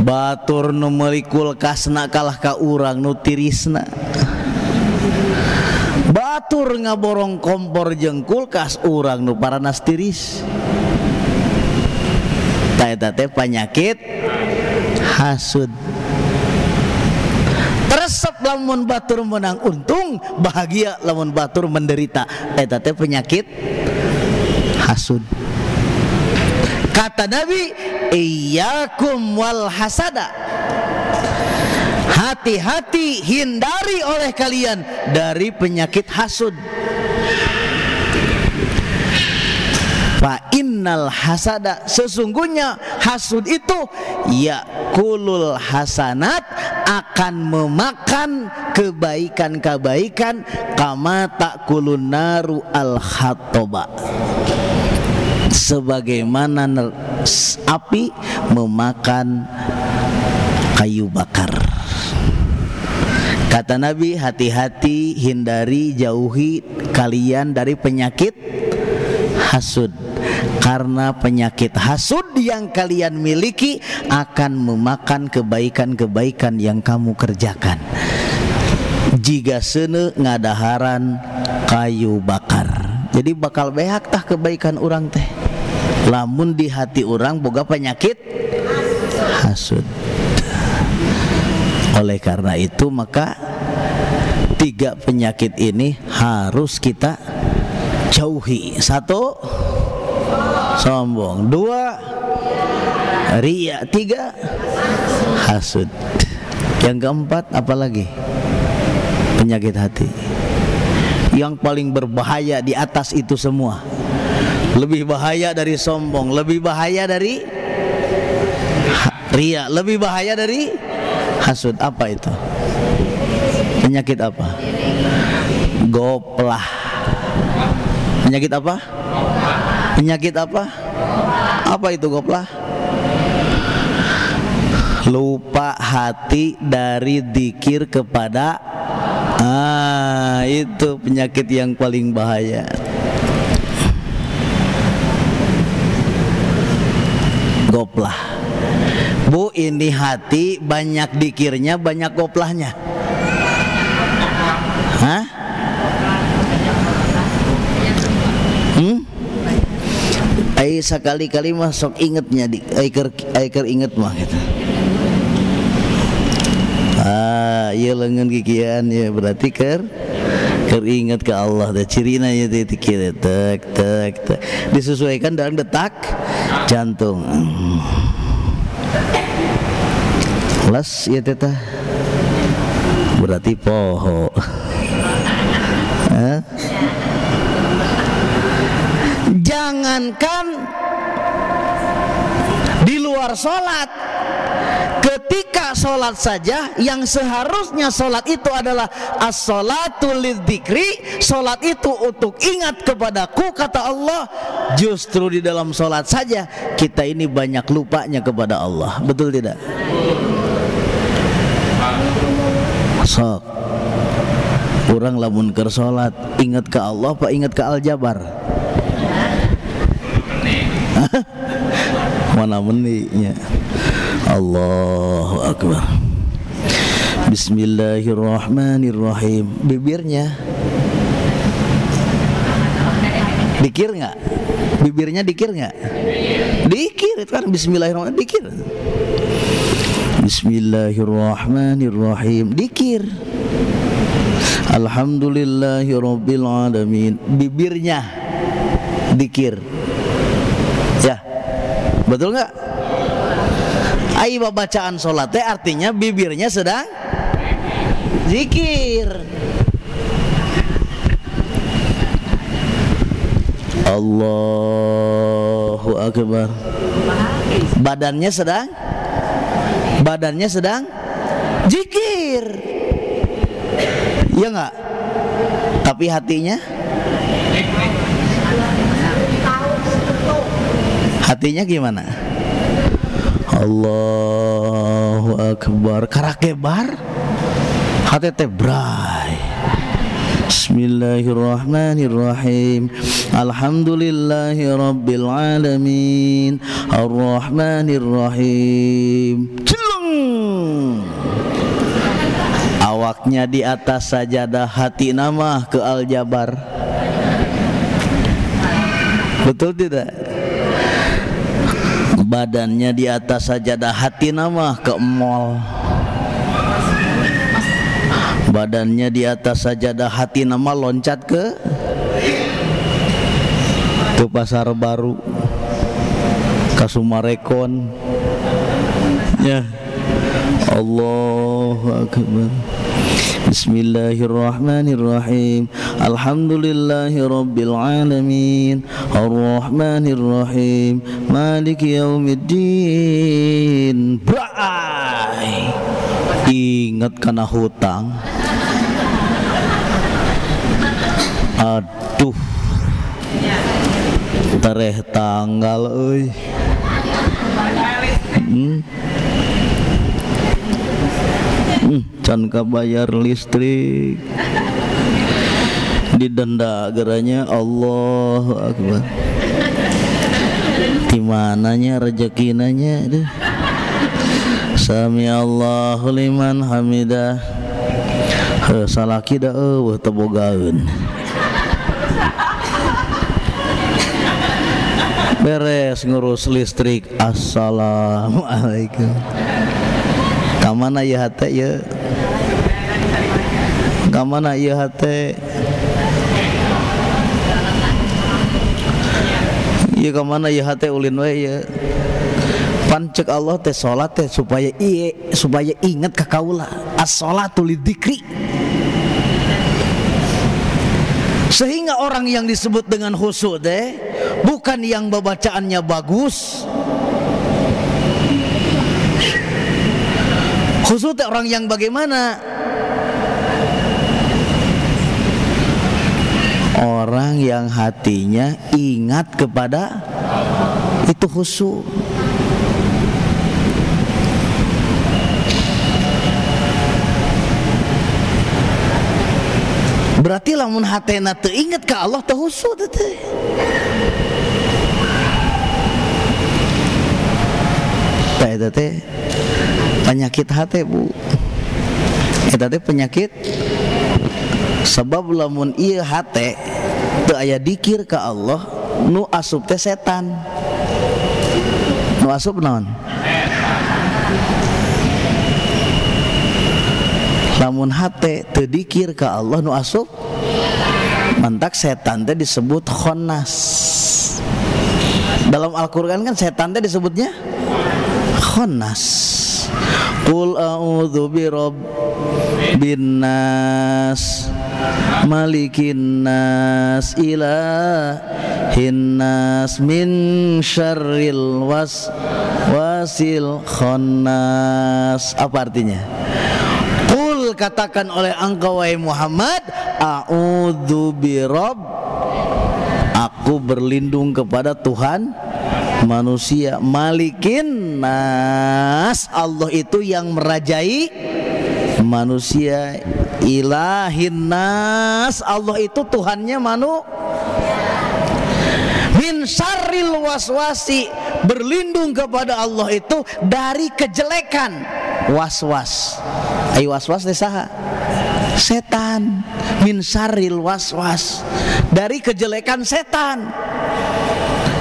Batur nu meuli kulkasna kalah ka urang nu tirisna. Batur ngaborong kompor jeung kulkas urang nu paranas tiris. Eta teh penyakit hasud. Resep lamun batur menang untung, bahagia lamun batur menderita. Eta teh penyakit hasud. Kata Nabi, iyyakum wal hasada. Hati-hati, hindari oleh kalian dari penyakit hasud. Fa innal hasada, sesungguhnya hasud itu yakulul hasanat, akan memakan kebaikan-kebaikan, kama takulun naru al hatoba, sebagaimana api memakan kayu bakar. Kata Nabi, hati-hati, hindari, jauhi kalian dari penyakit hasud. Karena penyakit hasud yang kalian miliki akan memakan kebaikan-kebaikan yang kamu kerjakan. Jika seuneu ngadaharan kayu bakar, jadi bakal behak tah kebaikan orang teh. Lamun di hati orang boga penyakit hasud. Oleh karena itu maka 3 penyakit ini harus kita jauhi. 1, sombong. 2, riya. 3, hasud. Yang keempat apalagi? Penyakit hati. Yang paling berbahaya di atas itu semua, lebih bahaya dari sombong, lebih bahaya dari riya, lebih bahaya dari hasud. Apa itu? Penyakit apa? Goplah. Penyakit apa? Penyakit apa? Apa itu goplah? Lupa hati dari dzikir kepada itu penyakit yang paling bahaya. Goplah. Bu, ini hati banyak dikirnya, banyak goplahnya. Hah? Ai sekali-kali mah sok ingetnya di aiker inget mah gitu. Ieu leungeun kikian ya berarti keur inget ke Allah. Da cirina ieu teh kieu tek disesuaikan dengan detak jantung. Les ieu teh berarti poho. Jangankan di luar sholat, ketika sholat saja yang seharusnya sholat itu adalah as-sholatu lidzikri, sholat itu untuk ingat kepadaku kata Allah, justru di dalam sholat saja kita ini banyak lupanya kepada Allah. Betul tidak? Sok orang lamun keur sholat ingat ke Allah apa ingat ke Al-Jabar? Mana meninya? Allahu Akbar. Bismillahirrahmanirrahim. Bibirnya dikir nggak? Bibirnya dikir nggak? Dikir itu kan Bismillahirrahmanirrahim, dikir. Bismillahirrahmanirrahim, dikir. Alhamdulillahirabbil alamin, bibirnya dikir. Ya, betul nggak? Ayo bacaan sholat artinya bibirnya sedang zikir. Allahu Akbar. Badannya sedang zikir. Iya enggak? Tapi hatinya gimana? Allahu Akbar. Karakebar hati teh bray. Bismillahirrahmanirrahim. Alhamdulillahirabbil alamin. Arrahmanirrahim. Celeng. Awaknya di atas sajadah, hati nama ke Al-Jabar. Betul tidak? Badannya di atas sajadah, hati nama ke mall. Badannya di atas sajadah, hati nama loncat ke Pasar Baru, ke Sumarekon. Ya. Allahu Akbar. Bismillahirrahmanirrahim. Alhamdulillahirabbil alamin. Arrahmanirrahim. Maliki yaumiddin. Bye. Ingat kana hutang. Aduh. Tareh tanggal euy. Can kabayar listrik, didenda geranya. Allahu Akbar. Timananya rezekinanya deh. Sami Allahu liman hamidah. Salaki da eueuh teu bogaeun. Beres ngurus listrik. Assalamualaikum. Kamana ieu hate ye? Kamana ieu hate? Ieu kamana ieu hate ulin we ye? Pan ceuk Allah teh salat teh supaya inget ka kaula. As-shalatu lidzikri. Sehingga orang yang disebut dengan khusyuk teh bukan yang bacaannya bagus. Khusyuk teh orang yang bagaimana? Orang yang hatinya ingat kepada itu khusyuk. Berarti lamun hatena teu inget ka Allah teu khusyuk teh. Eta teh penyakit hati, Bu. Eta teh penyakit. Sebab lamun ieu hate teu aya dikir ka Allah, nu asup teh setan. Nu asup naon? Lamun hate teu dikir ka Allah, nu asup mantak setan teh disebut khannas. Dalam Al-Qur'an kan setan teh disebutnya khannas. Qul a'udzu birabbin nas, malikin nas, ilahin nas, min syarril waswasil khannas. Apa artinya? Qul, katakan oleh engkau wahai Muhammad, a'udzu birabb, aku berlindung kepada Tuhan manusia, malikin nas, Allah itu yang merajai manusia, ilahin nas, Allah itu Tuhannya min syarril waswasi, berlindung kepada Allah itu dari kejelekan waswas. Ai waswas teh saha? Setan. Min syarril waswas, dari kejelekan setan.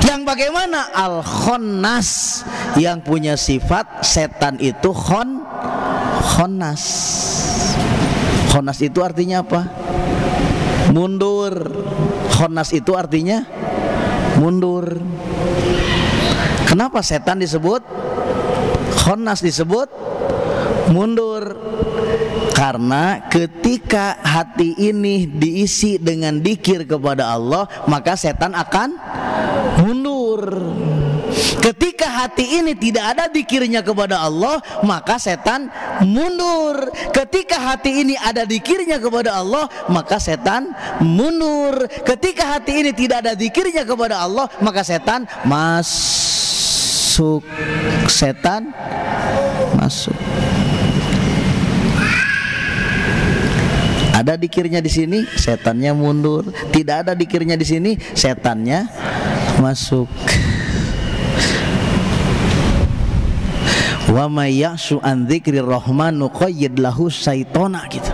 Yang bagaimana? Al khonnas, yang punya sifat setan itu khonnas. Khonnas itu artinya apa? Mundur. Khonnas itu artinya mundur. Kenapa setan disebut khonnas, disebut mundur? Karena ketika hati ini diisi dengan dzikir kepada Allah, maka setan akan mundur. Ketika hati ini tidak ada dzikirnya kepada Allah, maka setan mundur. Ketika hati ini ada dzikirnya kepada Allah, maka setan mundur. Ketika hati ini tidak ada dzikirnya kepada Allah, maka setan masuk. Setan masuk. Ada dzikirnya di sini, setannya mundur. Tidak ada dzikirnya di sini, setannya masuk. Wa may ya'shu an dzikrir rahman nuqayyid lahu syaitana gitu.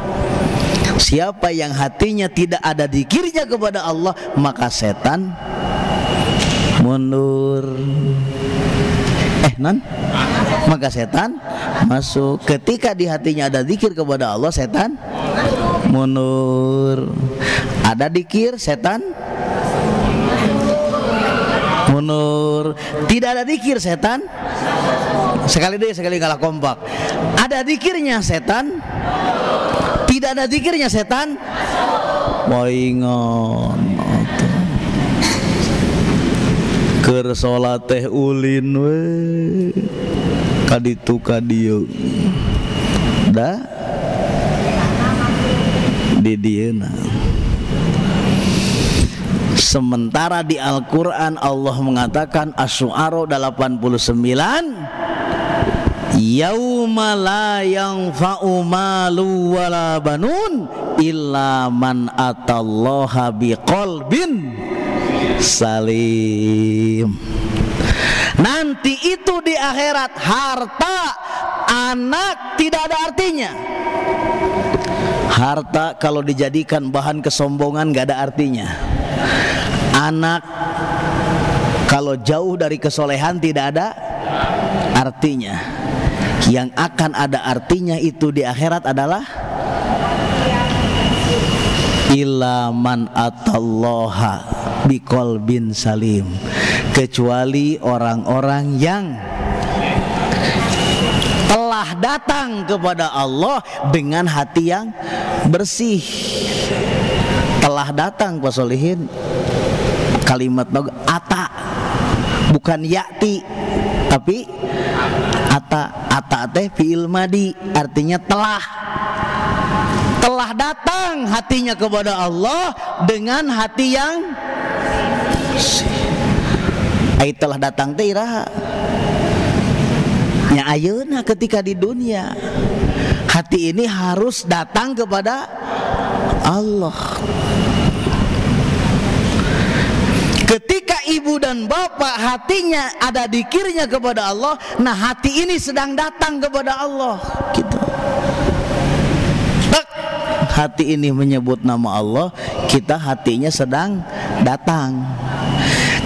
Siapa yang hatinya tidak ada dzikirnya kepada Allah, maka setan mundur. Maka setan masuk. Ketika di hatinya ada dzikir kepada Allah, setan mundur. Ada dzikir, setan mundur. Tidak ada dzikir, setan sekali kalah kompak. Ada dzikirnya, setan. Tidak ada dzikirnya, setan moingon. Keur salat teh ulin we kaditu kadieu da di dieuna. Sementara di Al-Quran Allah mengatakan Asy-Syu'ara 89, yauma la yanfa'u malu wala banun illa man atallaha biqalbin salim. Nanti itu di akhirat harta, anak tidak ada artinya. Harta kalau dijadikan bahan kesombongan gak ada artinya. Anak kalau jauh dari kesolehan tidak ada artinya. Yang akan ada artinya itu di akhirat adalah illa man atallaha biqalbin salim, kecuali orang-orang yang telah datang kepada Allah dengan hati yang bersih. Telah datang Pak Solihin, kalimat ata, bukan yati, tapi ata. Ata teh fi'il madi, artinya telah datang hatinya kepada Allah dengan hati yang ai telah datang teh iraha nya ayeuna. Ketika di dunia hati ini harus datang kepada Allah. Ketika ibu dan bapak hatinya ada dzikirnya kepada Allah, nah hati ini sedang datang kepada Allah gitu. Hati ini menyebut nama Allah, kita hatinya sedang datang.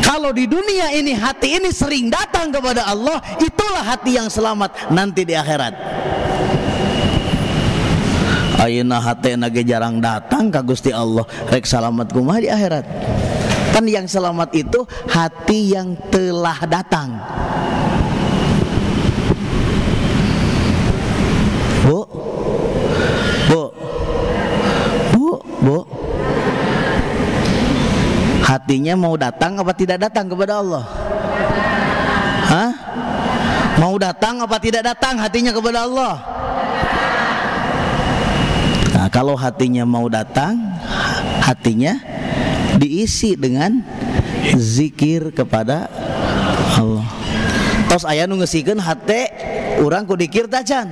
Kalau di dunia ini hati ini sering datang kepada Allah, itulah hati yang selamat nanti di akhirat. Ayeuna hatena ge jarang datang ka Gusti Allah, rek salamet kumaha di akhirat. Kan yang selamat itu hati yang telah datang. Bu, hatinya mau datang apa tidak datang kepada Allah? Hah? Mau datang apa tidak datang hatinya kepada Allah? Nah, kalau hatinya mau datang, hatinya diisi dengan zikir kepada Allah. Tos aya nu ngeusikeun hate urang ku dikir tah can?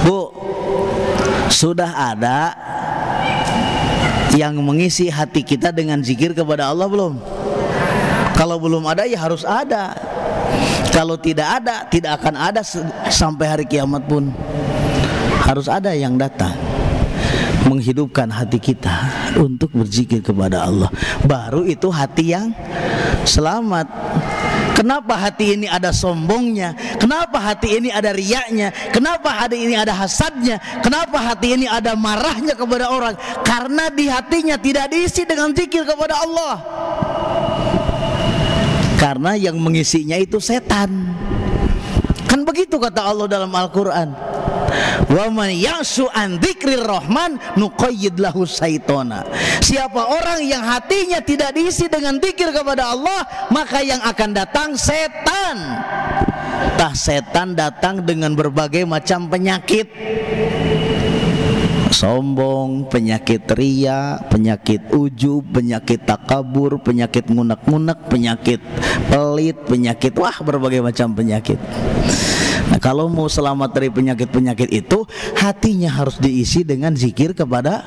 Bu, sudah ada yang mengisi hati kita dengan zikir kepada Allah belum? Kalau belum ada ya harus ada. Kalau tidak ada, tidak akan ada sampai hari kiamat pun. Harus ada yang datang menghidupkan hati kita untuk berzikir kepada Allah. Baru itu hati yang selamat. Kenapa hati ini ada sombongnya? Kenapa hati ini ada riyaknya? Kenapa hati ini ada hasadnya? Kenapa hati ini ada marahnya kepada orang? Karena di hatinya tidak diisi dengan zikir kepada Allah. Karena yang mengisinya itu setan. Kan begitu kata Allah dalam Al-Quran. Wa man ya'shu an dzikrir rahman nuqayyid lahu syaitana. Siapa orang yang hatinya tidak diisi dengan zikir kepada Allah, maka yang akan datang setan. Tah setan datang dengan berbagai macam penyakit. Sombong, penyakit ria, penyakit ujub, penyakit takabur, penyakit ngunek-ngunek, penyakit pelit, penyakit berbagai macam penyakit. Nah, kalau mau selamat dari penyakit-penyakit itu, hatinya harus diisi dengan zikir kepada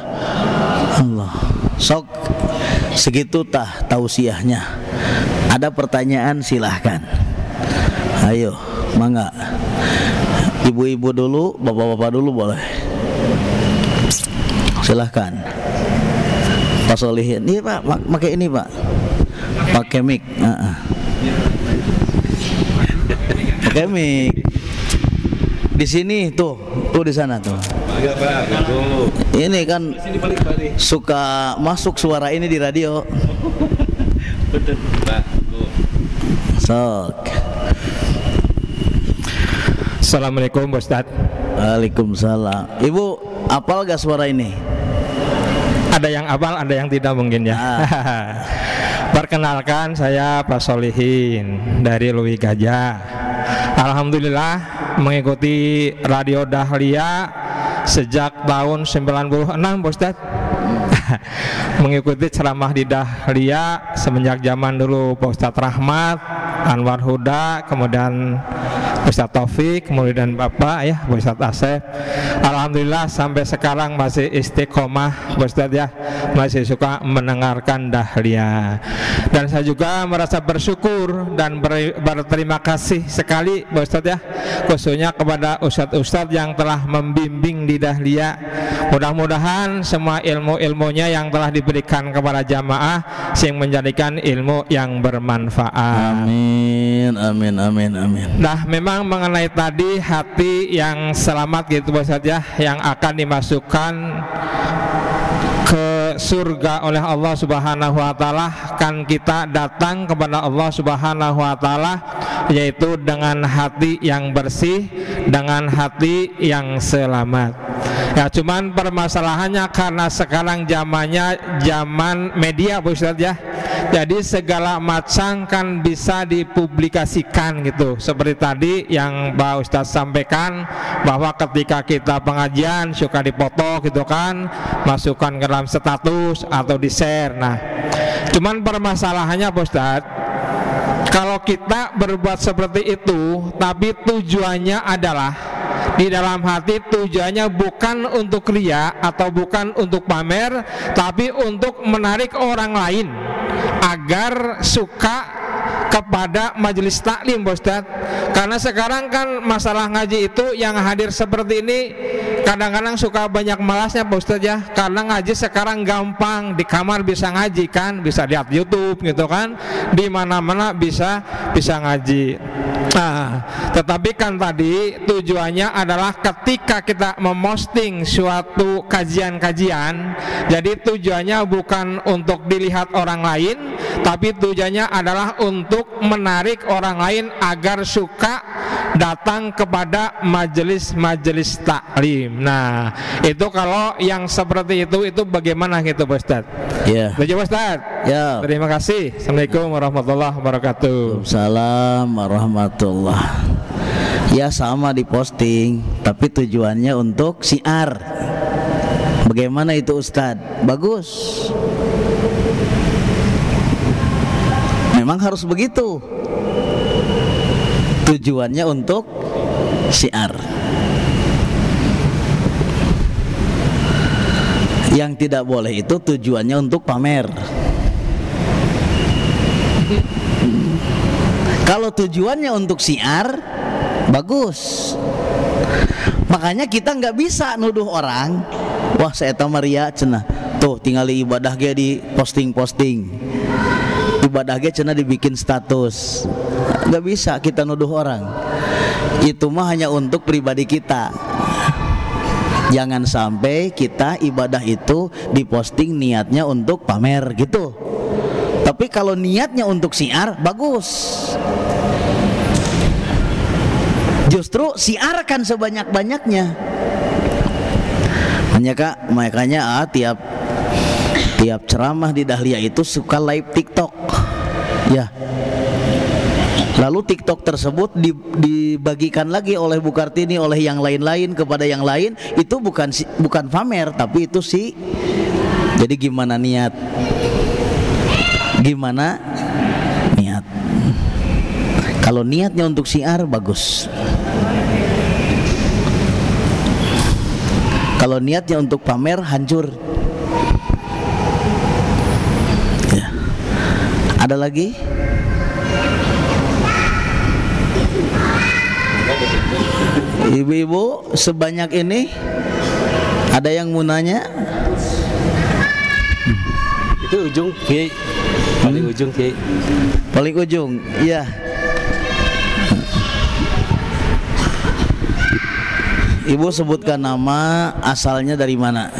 Allah. Sok segitu tah tausiahnya. Ada pertanyaan silahkan. Ayo, mangga. Ibu-ibu dulu, bapak-bapak dulu boleh. Silahkan. Pak Solihin, ini Pak, pakai ini Pak, pakai mic, pakai mic. Di sini tuh di sana tuh. Ini kan suka masuk suara ini di radio. Sok. Assalamualaikum Ustaz. Waalaikumsalam. Ibu, apal gak suara ini? Ada yang apal, ada yang tidak mungkin ya. Perkenalkan, saya Pak Solihin dari Lui Gajah. Alhamdulillah mengikuti Radio Dahlia sejak tahun 96 Ustaz. Mengikuti ceramah di Dahlia semenjak zaman dulu Pak Ustadz Rahmat, Anwar Huda, kemudian Ustadz Taufik, kemudian Bapak ya Ustadz Asep. Alhamdulillah sampai sekarang masih istiqomah Ustadz ya, masih suka mendengarkan Dahlia. Dan saya juga merasa bersyukur dan berterima kasih sekali Ustadz ya, khususnya kepada Ustadz-Ustadz yang telah membimbing di Dahlia. Mudah-mudahan semua ilmu-ilmunya yang telah diberikan kepada jamaah sing menjadikan ilmu yang bermanfaat. Amin, amin, amin, amin. Nah, memang mengenai tadi hati yang selamat gitu Ustaz ya, yang akan dimasukkan ke surga oleh Allah Subhanahu wa taala, kan kita datang kepada Allah Subhanahu wa taala yaitu dengan hati yang bersih, dengan hati yang selamat. Ya, cuman permasalahannya karena sekarang zamannya zaman media Ustaz ya. Jadi segala macam kan bisa dipublikasikan gitu. Seperti tadi yang Pak Ustaz sampaikan bahwa ketika kita pengajian suka dipoto gitu kan, masukkan ke dalam status atau di-share. Nah, cuman permasalahannya Pak Ustaz, kalau kita berbuat seperti itu tapi tujuannya adalah di dalam hati, tujuannya bukan untuk ria atau bukan untuk pamer, tapi untuk menarik orang lain agar suka kepada majelis taklim Ustaz. Karena sekarang kan masalah ngaji itu yang hadir seperti ini kadang-kadang suka banyak malasnya Ustaz ya. Karena ngaji sekarang gampang, di kamar bisa ngaji kan, bisa lihat YouTube gitu kan, di mana-mana bisa ngaji. Nah, tetapi kan tadi tujuannya adalah ketika kita memosting suatu kajian-kajian, jadi tujuannya bukan untuk dilihat orang lain, tapi tujuannya adalah untuk menarik orang lain agar suka datang kepada majelis-majelis taklim. Nah, itu kalau yang seperti itu bagaimana gitu Pak Ustaz? Ya. Baik Ustaz. Ya. Terima kasih. Assalamualaikum warahmatullahi wabarakatuh. Waalaikumsalam warahmatullahi. Ya, sama diposting, tapi tujuannya untuk syiar. Bagaimana itu Ustadz? Bagus. Memang harus begitu. Tujuannya untuk syiar. Yang tidak boleh itu tujuannya untuk pamer. Kalau tujuannya untuk syiar, bagus. Makanya kita nggak bisa nuduh orang, wah saya Maria cenah, tuh tinggali ibadah ge di posting, ibadah ge cenah dibikin status. Nggak bisa kita nuduh orang. Itu mah hanya untuk pribadi kita. Jangan sampai kita ibadah itu diposting niatnya untuk pamer gitu. Tapi kalau niatnya untuk syiar, bagus. Justru siarkan sebanyak-banyaknya. Makanya tiap ceramah di Dahlia itu suka live TikTok. Ya. Lalu TikTok tersebut dibagikan lagi oleh Bu Kartini, oleh yang lain-lain kepada yang lain. Itu bukan pamer, tapi itu sih. Jadi gimana niat? Gimana niat? Kalau niatnya untuk syiar, bagus. Kalau niatnya untuk pamer, hancur. Ya. Ada lagi? Ibu-ibu sebanyak ini, ada yang mau nanya? Itu ujung Kiai. Paling ujung Kiai. Paling ujung, iya. Ibu sebutkan nama, asalnya dari mana?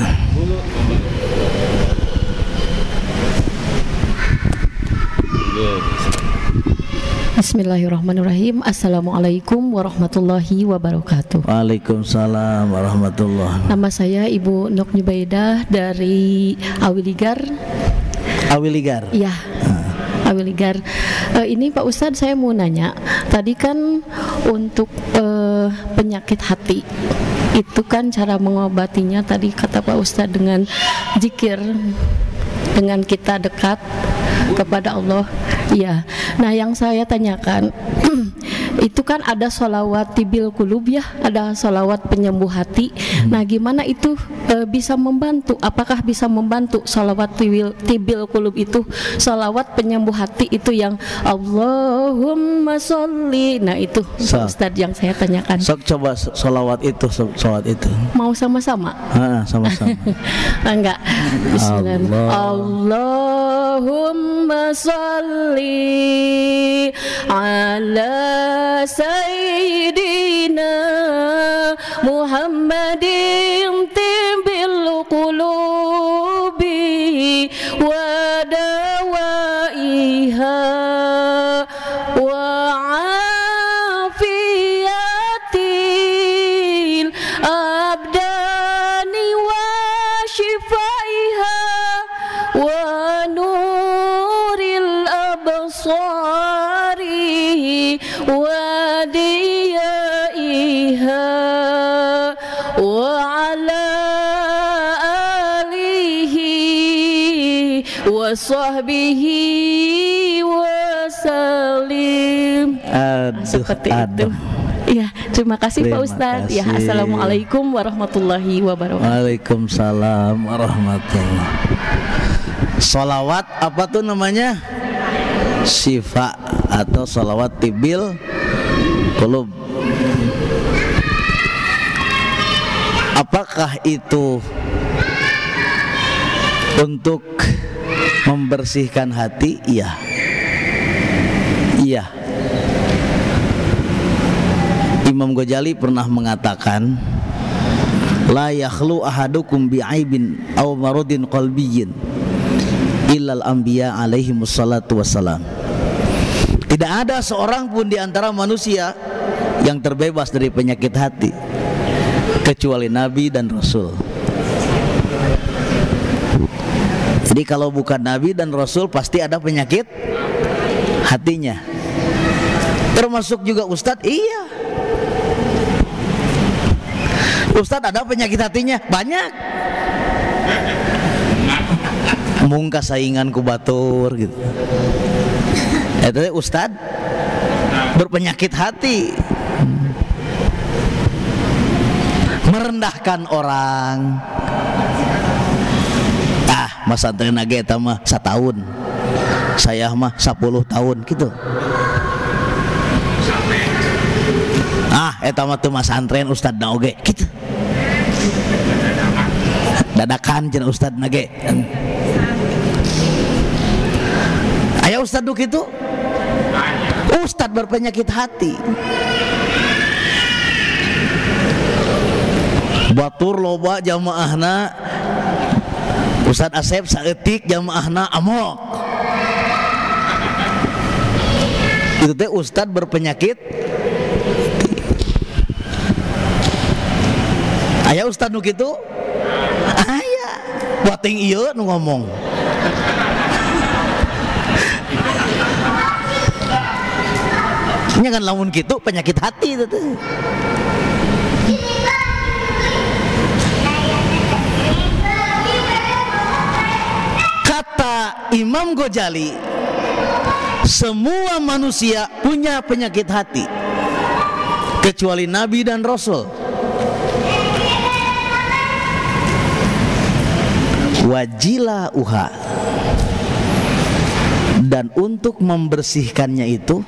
Bismillahirrahmanirrahim. Assalamualaikum warahmatullahi wabarakatuh. Waalaikumsalam warahmatullahi. Nama saya Ibu Nok Nyubaidah dari Awiligar. Awiligar. Iya. Awiligar. Ini Pak Ustadz, saya mau nanya. Tadi kan untuk penyakit hati itu kan cara mengobatinya tadi kata Pak Ustadz dengan zikir, dengan kita dekat kepada Allah. Iya. Nah, yang saya tanyakan itu kan ada sholawat tibil kulub ya, ada sholawat penyembuh hati. Nah, gimana itu bisa membantu? Apakah bisa membantu sholawat tibil kulub itu, sholawat penyembuh hati itu yang Allahumma sholli? Nah, itu Ustadz yang saya tanyakan. Sok coba sholawat itu, sholawat itu. Mau sama-sama? Sama-sama. Enggak. Bismillah. Allahumma sholli ala sayyidina Muhammadin tibil qulubi wa dawaiha wa afiyatil abdani wa shifaiha wa nuril absari wa diyaiha wa ala alihi wa sahbihi wa salim. Seperti itu. Iya, terima kasih Pak Ustadz. Ya, assalamualaikum warahmatullahi wabarakatuh. Waalaikumsalam warahmatullahi. Sholawat apa tuh namanya? Syifa atau sholawat tibil qulub. Apakah itu untuk membersihkan hati? Iya. Iya. Imam Ghazali pernah mengatakan, la yakhlu ahadukum bi'aibin aw maradin qalbiyyin illal anbiya alaihi wassalatu wassalam. Tidak ada seorang pun di antara manusia yang terbebas dari penyakit hati kecuali Nabi dan Rasul. Jadi kalau bukan Nabi dan Rasul pasti ada penyakit hatinya. Termasuk juga Ustadz. Iya, Ustadz ada penyakit hatinya banyak. Mungka saingan ku batur gitu. Itu Ustadz berpenyakit hati, merendahkan orang. Mas santri nage eta mah 1 tahun, saya mah 10 tahun gitu. Eta mah teu masantren ustadna oge kitu. Dadakan cenah ustadna ge. Aya ustad nu kitu? Ustad berpenyakit hati. Batur loba jamaahna, Ustad Asep saeutik jamaahna amok. Itu teh ustad berpenyakit. Aya ustad nu kitu? Aya. Wating ieu nu ngomong. Nya kan lamun kitu penyakit hati itu teh. Kata Imam Ghazali, semua manusia punya penyakit hati kecuali Nabi dan Rasul. Wajila uha, dan untuk membersihkannya itu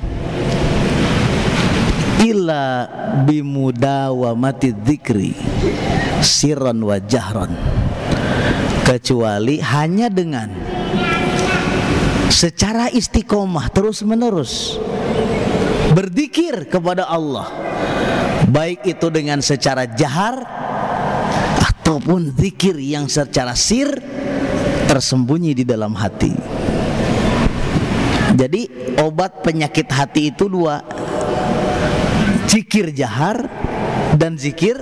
illa bimudawamati dzikri sirran wa jahran, kecuali hanya dengan secara istiqomah terus menerus berzikir kepada Allah, baik itu dengan secara jahar ataupun zikir yang secara sir tersembunyi di dalam hati. Jadi obat penyakit hati itu dua, zikir jahar dan zikir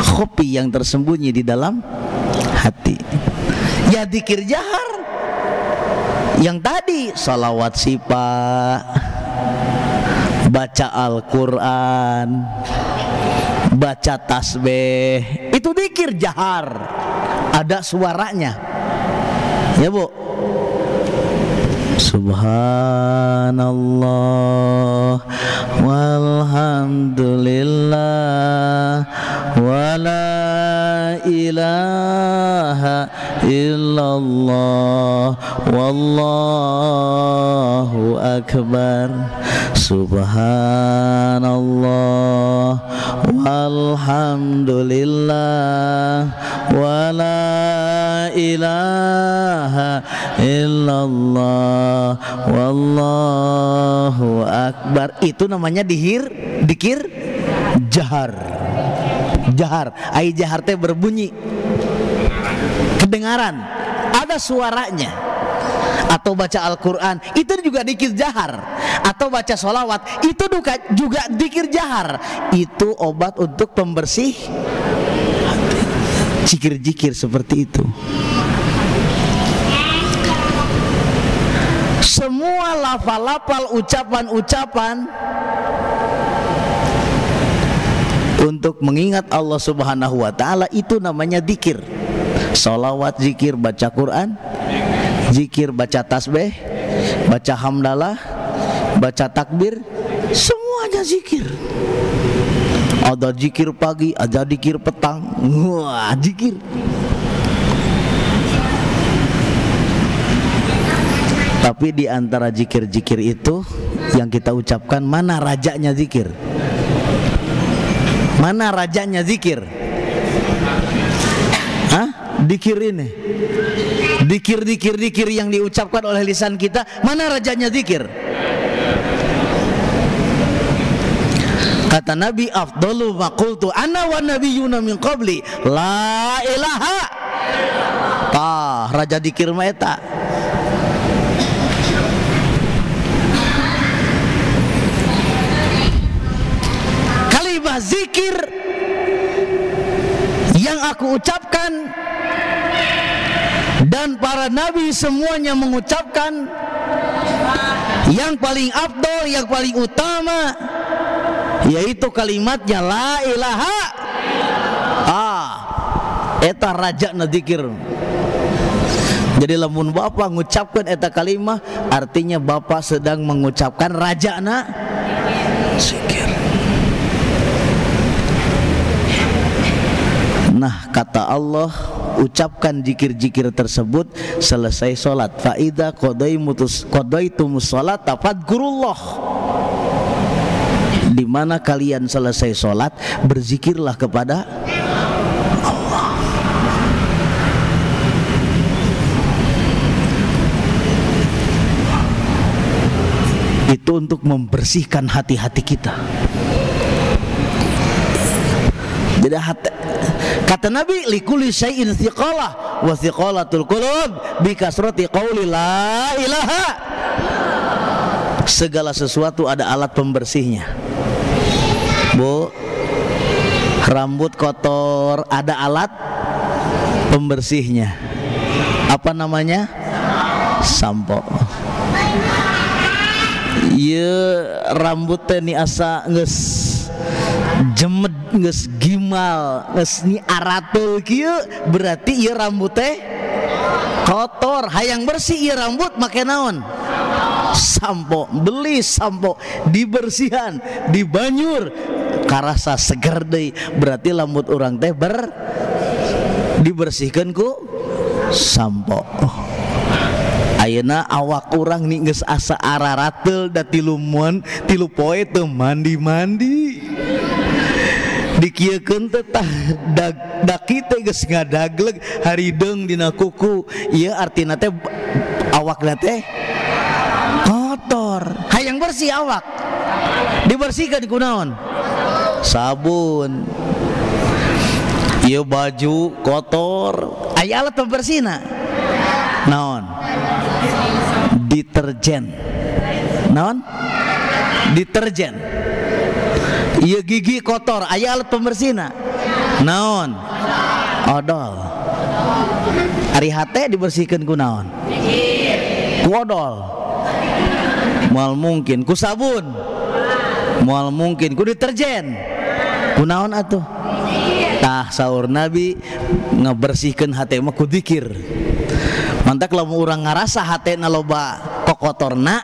khofi yang tersembunyi di dalam hati. Ya zikir jahar yang tadi, salawat sipa, baca Al-Quran, baca tasbih, itu zikir jahar, ada suaranya, ya Bu. Subhanallah walhamdulillah wala ilaha illallah wallahu akbar. Subhanallah walhamdulillah wala ilaha illallah wallahu akbar. Itu namanya dikir jahar. Jahar, ai jahar teh berbunyi, kedengaran, ada suaranya. Atau baca Al-Quran, itu juga dikir jahar. Atau baca sholawat, itu juga dikir jahar. Itu obat untuk pembersih zikir-zikir seperti itu. Semua lafal-lafal, ucapan-ucapan untuk mengingat Allah Subhanahu wa ta'ala itu namanya zikir. Sholawat zikir, baca Quran zikir, baca tasbih, baca hamdalah, baca takbir, semuanya zikir. Ada zikir pagi, ada zikir petang. Wah, zikir. Tapi di antara zikir-zikir itu yang kita ucapkan, mana rajanya zikir? Mana rajanya zikir? Hah? Zikir ini. Zikir yang diucapkan oleh lisan kita, mana rajanya zikir? Kata Nabi, afdalu ma qultu ana wa nabiyyuna min qabli la ilaha. Raja zikir mah eta. Kalimat zikir yang aku ucapkan dan para nabi semuanya mengucapkan, yang paling afdol, yang paling utama yaitu kalimatnya la ilaha. Eta raja na zikir. Jadi lamun Bapak mengucapkan eta kalimah, artinya Bapak sedang mengucapkan raja na zikir. Nah, kata Allah, ucapkan zikir-zikir tersebut selesai sholat. Fa idza qadaitumus sholata fadhkurullah. Di mana kalian selesai sholat, berzikirlah kepada Allah. Itu untuk membersihkan hati-hati kita. Jadi kata Nabi, likulli syai'in thiqalah wa thiqalatul qulub bi kasrati qauli la ilaha. Segala sesuatu ada alat pembersihnya. Bu, rambut kotor ada alat pembersihnya. Apa namanya? Sampo. Ieu rambut teh ni asa geus jemed, geus gimal, geus ni aratul kieu, berarti ieu rambut teh kotor. Hayang bersih ieu rambut make naon? Sampo. Beli sampo, dibersihan, dibanyur, karasa seger deui. Berarti rambut urang teh dibersihkeun ku sampo. Ayeuna awak urang nih geus asa araratel da tilu poe teu mandi-mandi. Dikieukeun teh tah daki teh geus ngadagleg harideung dina kuku. Ieu artina teh awakna teh kotor. Hayang bersih awak, dibersihkan ku naon? Sabun. Ieu baju kotor, aya alat pembersihna naon? Deterjen. Naon? Deterjen. Ieu gigi kotor, aya alat pembersihna naon? Odol. Ari hate dibersihkeun ku naon? Ku odol. Moal mungkin ku sabun, moal mungkin ku deterjen. Ku naon atuh? Tah saur Nabi, ngabersihkeun hate mah ku dzikir. Mantak lamun urang ngarasa hatena loba kokotorna,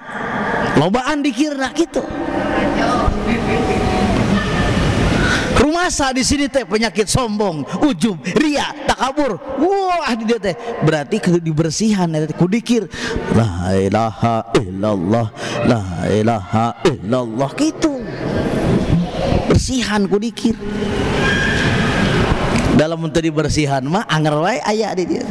lobaan dikirna kitu. Rumasa di sini teh penyakit sombong, ujub, ria, takabur. Wah di dia teh berarti dibersihan ku dikir. La ilaha illallah, la ilaha illallah gitu. Bersihan ku dikir. Dalam untuk dibersihan mah anger wae aya di dia.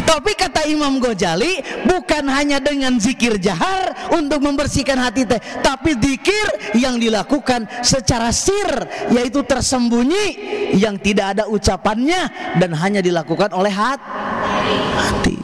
Tapi kata Imam Ghazali, bukan hanya dengan zikir jahar untuk membersihkan hati teh, tapi zikir yang dilakukan secara sir, yaitu tersembunyi, yang tidak ada ucapannya dan hanya dilakukan oleh hati.